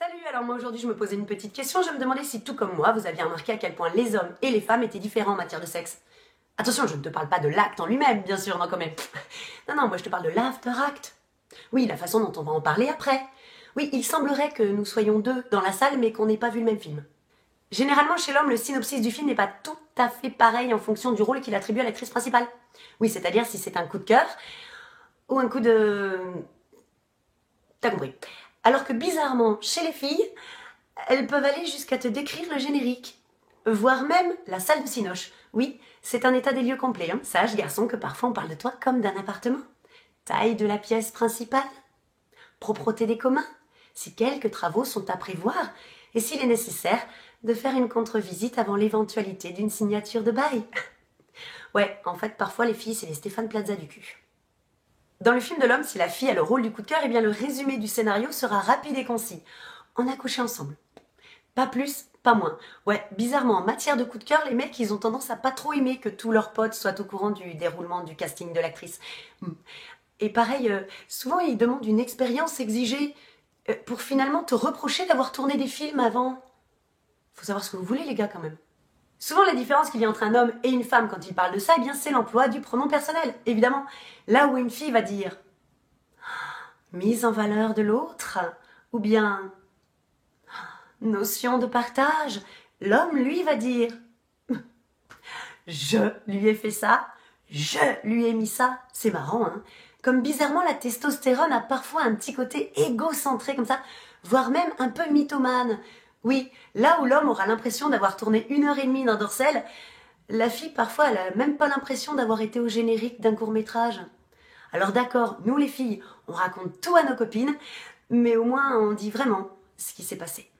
Salut, alors moi aujourd'hui je me posais une petite question, je me demandais si tout comme moi vous aviez remarqué à quel point les hommes et les femmes étaient différents en matière de sexe. Attention, je ne te parle pas de l'acte en lui-même, bien sûr, non quand même. Non, moi je te parle de l'after-act. Oui, la façon dont on va en parler après. Oui, il semblerait que nous soyons deux dans la salle mais qu'on n'ait pas vu le même film. Généralement chez l'homme, le synopsis du film n'est pas tout à fait pareil en fonction du rôle qu'il attribue à l'actrice principale. Oui, c'est-à-dire si c'est un coup de cœur ou un coup de... T'as compris. Alors que bizarrement, chez les filles, elles peuvent aller jusqu'à te décrire le générique, voire même la salle de cinoche. Oui, c'est un état des lieux complet. Hein. Sache, garçon, que parfois on parle de toi comme d'un appartement. Taille de la pièce principale, propreté des communs, si quelques travaux sont à prévoir, et s'il est nécessaire de faire une contre-visite avant l'éventualité d'une signature de bail. Ouais, en fait, parfois les filles, c'est les Stéphane Plaza du cul. Dans le film de l'homme, si la fille a le rôle du coup de cœur, eh bien le résumé du scénario sera rapide et concis. On a couché ensemble. Pas plus, pas moins. Ouais, bizarrement, en matière de coup de cœur, les mecs, ils ont tendance à pas trop aimer que tous leurs potes soient au courant du déroulement du casting de l'actrice. Et pareil, souvent, ils demandent une expérience exigée pour finalement te reprocher d'avoir tourné des films avant. Faut savoir ce que vous voulez, les gars, quand même. Souvent, la différence qu'il y a entre un homme et une femme quand il parle de ça, eh bien, c'est l'emploi du pronom personnel, évidemment. Là où une fille va dire mise en valeur de l'autre, ou bien notion de partage, l'homme, lui, va dire je lui ai fait ça, je lui ai mis ça. C'est marrant, hein. Comme bizarrement, la testostérone a parfois un petit côté égocentré comme ça, voire même un peu mythomane. Oui, là où l'homme aura l'impression d'avoir tourné 1 heure et demie d'un dorsel, la fille, parfois, elle a même pas l'impression d'avoir été au générique d'un court-métrage. Alors d'accord, nous les filles, on raconte tout à nos copines, mais au moins on dit vraiment ce qui s'est passé.